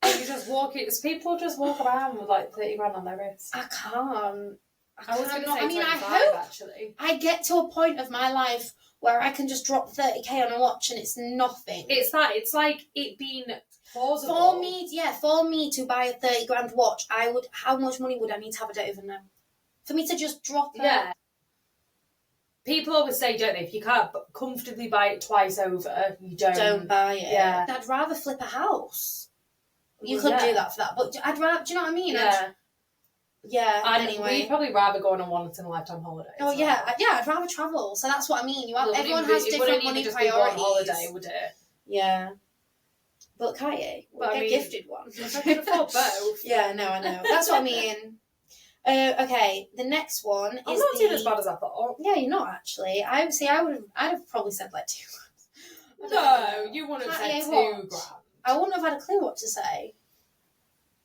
And you just walk it. People just walk around with like 30 grand on their wrist. I can't. I was going to say 25, I hope actually. I get to a point of my life where I can just drop 30k on a watch and it's nothing. It's like it being plausible. For me to buy a 30 grand watch, how much money would I need to have? I don't even know. For me to just drop it. Yeah. People always say, don't they, if you can't comfortably buy it twice over, you don't buy it. Yeah. I'd rather flip a house. You could do that for that, but I'd rather, do you know what I mean? Anyway. We'd probably rather go on a once-in-a-lifetime holiday. Oh, yeah. I'd rather travel, so that's what I mean. Everyone has different money priorities. It wouldn't holiday, would it? Yeah. But can't you? We'll get gifted one. If I could afford both. Yeah, no, I know. That's what I mean. Okay, the next one is I'm not doing as bad as I thought. Yeah, you're not actually. I'd have probably said like 2 grand. No, you wouldn't have said 2 grand. I wouldn't have had a clue what to say.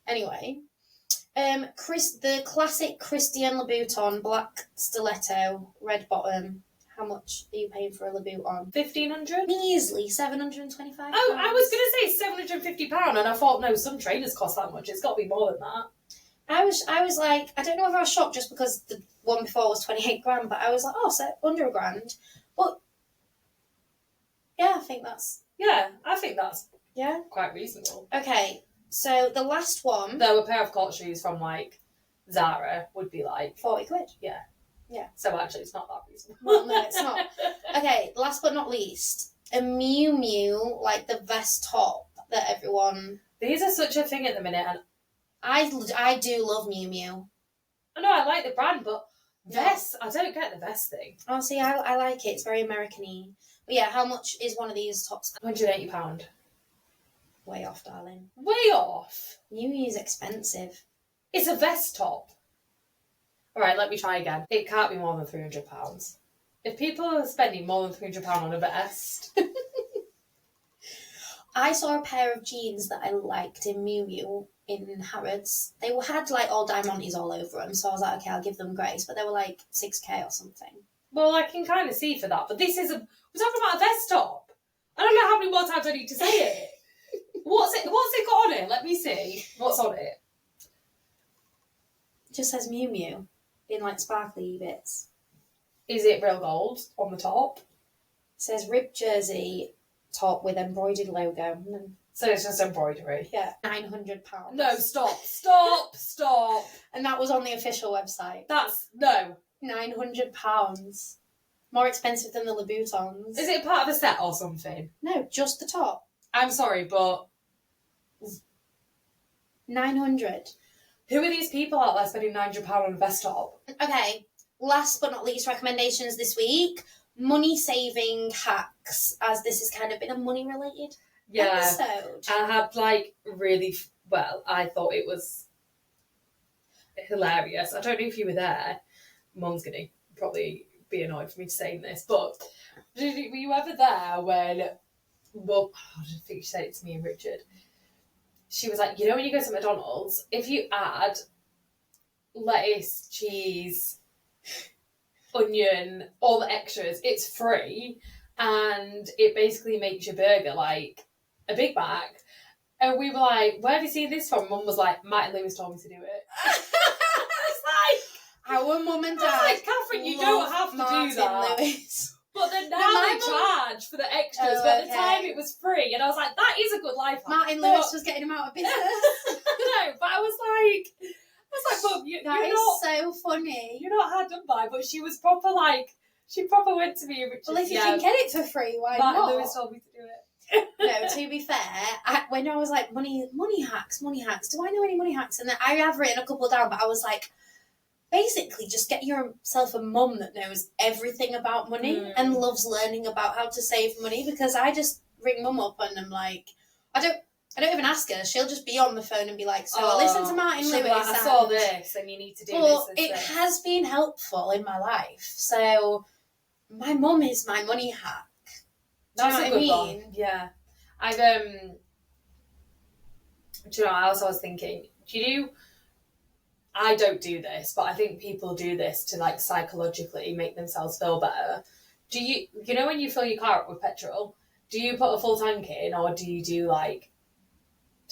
Anyway, the classic Christian Louboutin black stiletto, red bottom. How much are you paying for a Louboutin? 1,500? Measly, £725. Oh, I was going to say £750, and I thought, no, some trainers cost that much. It's got to be more than that. I was like, I don't know if I was shocked just because the one before was 28 grand, but I was like, oh, so under £1,000. But yeah, I think that's quite reasonable. Okay, so the last one. Though a pair of court shoes from like Zara would be like 40 quid. Yeah. Yeah. So actually, it's not that reasonable. Well, no, it's not. Okay, last but not least, a Miu Miu, like the vest top that everyone. These are such a thing at the minute, and I do love Miu Miu. I know I like the brand, but vest, I don't get the vest thing. Oh, see, I like it. It's very American-y. But yeah, how much is one of these tops? £180. Way off, darling. Way off. Miu Miu is expensive. It's a vest top. All right, let me try again. It can't be more than £300. If people are spending more than £300 on a vest. I saw a pair of jeans that I liked in Miu Miu in Harrods. They had like all diamantes all over them, so I was like, okay, I'll give them grace, but they were like 6k or something. Well, I can kind of see for that, but this is we're talking about a vest top. I don't know how many more times I need to say it. What's it got on it? Let me see. What's on it? It just says Miu Miu in like sparkly bits. Is it real gold on the top? It says ribbed jersey top with embroidered logo. So it's just embroidery. Yeah. £900. No, stop. And that was on the official website. No. £900. More expensive than the Louboutins. Is it part of a set or something? No, just the top. I'm sorry, but 900. Who are these people out there spending £900 on a vest top? Okay, last but not least, recommendations this week. Money saving hacks, as this has kind of been a money related episode. I had I thought it was hilarious. I don't know if you were there. Mum's going to probably be annoyed for me saying this, but were you ever there when, I think she said it to me and Richard. She was like, when you go to McDonald's, if you add lettuce, cheese, onion, all the extras, it's free, and it basically makes your burger like a Big Mac. And we were like, where have you seen this from? Mum was like, Matt and Lewis told me to do it. It's like, our mum and dad. I was like, Catherine, you don't have to do that. Lewis. But then now they charge for the extras, but at the time it was free, and I was like, that is a good life hack. Martin Lewis was getting him out of business. No, but I was like, Mum, you're not so funny. You're not hard done by, but she was proper she proper went to me and Richard. Well, if you can get it for free, why Martin not? Lewis told me to do it. No, to be fair, when I was like, money hacks, do I know any money hacks? And then I have written a couple down, but I was like, basically just get yourself a mum that knows everything about money and loves learning about how to save money, because I just ring mum up and I'm like, I don't even ask her. She'll just be on the phone and be like, so I listened to Martin Lewis. Like, I saw this and you need to do this. But it has been helpful in my life. So my mum is my money hack. That's a good one. Yeah. I've, do you know what else I was thinking? I don't do this, but I think people do this to psychologically make themselves feel better. Do you when you fill your car up with petrol, do you put a full tank in, or do you do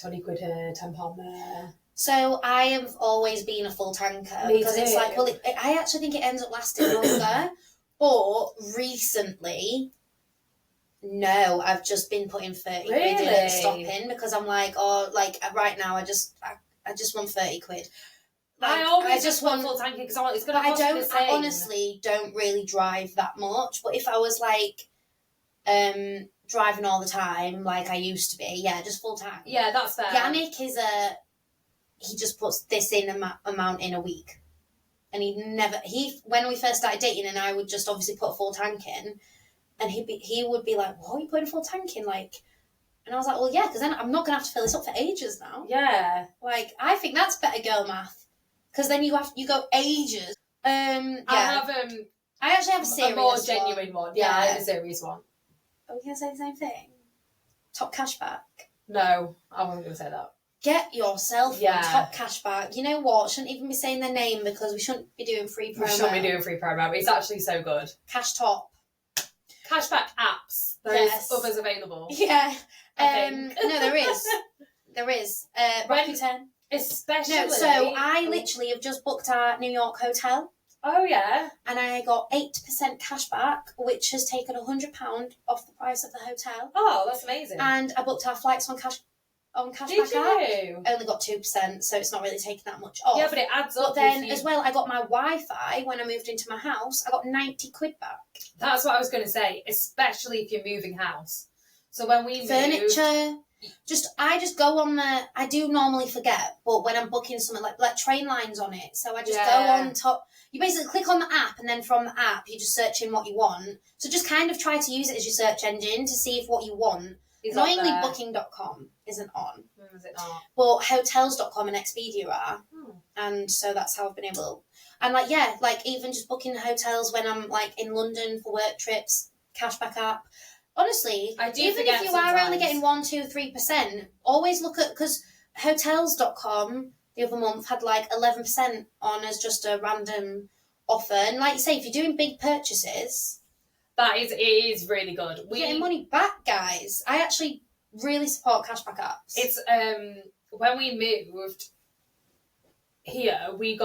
20 quid here, £10 there. So I have always been a full tanker. Me because too. It's like, well, I actually think it ends up lasting longer. But recently, no, I've just been putting 30 quid in and stopping because I'm like, oh, like right now I just want 30 quid. Like, I always just want full tanking because it's going to cost me the same. I honestly don't really drive that much. But if I was like driving all the time like I used to be, yeah, just full tank. Yeah, that's fair. Yannick he just puts this amount in a week. And when we first started dating and I would just obviously put a full tank in, and he would be like, what are you putting a full tank in? Like, and I was like, well, yeah, because then I'm not going to have to fill this up for ages now. Yeah. Like, I think that's better girl math. Because then you go ages. Yeah. I actually have a serious more genuine one. Yeah, I have a serious one. Are we going to say the same thing? Top cashback? No, I wasn't going to say that. Get yourself on Top Cashback. You know what? Shouldn't even be saying their name because we shouldn't be doing free promo. We shouldn't be doing free promo. It's actually so good. Cash Top. Cashback apps. There's others available. Yeah. No, there is. There is. Rakuten. Especially. No, so I literally have just booked our New York hotel. Oh, yeah. And I got 8% cashback, which has taken £100 off the price of the hotel. Oh, that's amazing. And I booked our flights on cashback Did you? app. Only got 2%, so it's not really taking that much off. Yeah, but it adds up. But then as well, I got my Wi-Fi when I moved into my house. I got 90 quid back. That's what I was going to say, especially if you're moving house. So when we Furniture. I just go on there. I do normally forget, but when I'm booking something like train lines on it, so I just go on top. You basically click on the app, and then from the app, you just search in what you want. So just kind of try to use it as your search engine to see if what you want. Annoyingly, Booking.com isn't on. Is it not? But Hotels.com and Expedia are. And so that's how I've been able. And even just booking hotels when I'm like in London for work trips, cashback app. Honestly, even if you are only getting 1%, 2%, 3%, always look at, because Hotels.com the other month had like 11% on as just a random offer. And like you say, if you're doing big purchases, it is really good. We're getting money back, guys. I actually really support cashback apps. It's when we moved here, we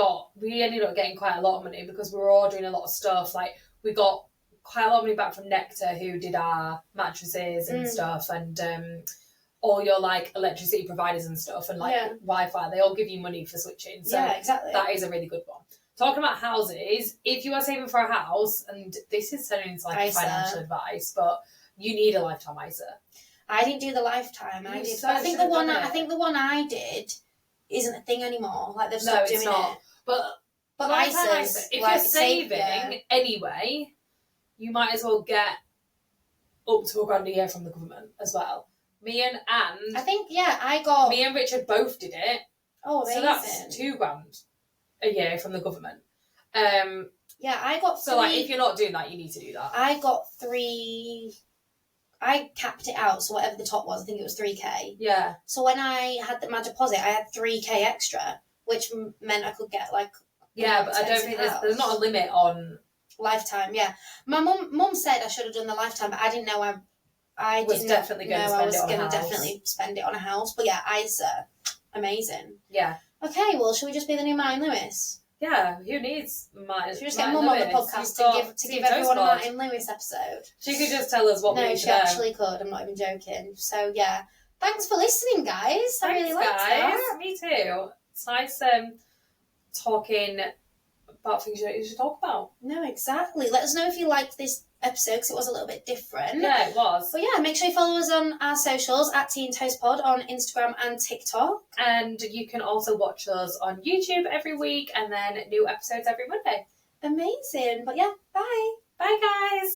ended up getting quite a lot of money because we were ordering a lot of stuff. Like, we got quite a lot of money back from Nectar, who did our mattresses and stuff, and all your like electricity providers and stuff, and like Wi-Fi. They all give you money for switching. So exactly. That is a really good one. Talking about houses, if you are saving for a house, and this is turning into like financial advice, but you need a lifetime ISA. I didn't do the lifetime. I think the one I did isn't a thing anymore. Like, they've stopped doing it. But ISAs, if you're saving anyway, you might as well get up to £1,000 a year from the government as well. Me and Richard both did it. Oh, amazing. So that's £2,000 a year from the government. I got 3. So like, if you're not doing that, you need to do that. I got 3. I capped it out, so whatever the top was, I think it was 3k. Yeah. So when I had my deposit, I had 3k extra, which meant I could get like. Yeah, but I don't think there's not a limit on lifetime. Yeah, my mum said I should have done the lifetime, but I didn't know I was definitely going to definitely spend it on a house. But yeah, ISA, amazing. Yeah. Okay, well, should we just be the new Martin Lewis? Yeah, who needs Martin? Should we just get Mum on the podcast to give everyone a Martin Lewis episode? She could just tell us what we need to know. No, she actually could. I'm not even joking. So yeah, thanks for listening, guys. I really liked that. Me too. It's nice talking about things you should talk about. No, exactly. Let us know if you liked this episode, because it was a little bit different. Yeah, it was. But yeah, make sure you follow us on our socials at Tea and Toast Pod on Instagram and TikTok. And you can also watch us on YouTube every week, and then new episodes every Monday. Amazing. But yeah, bye. Bye, guys.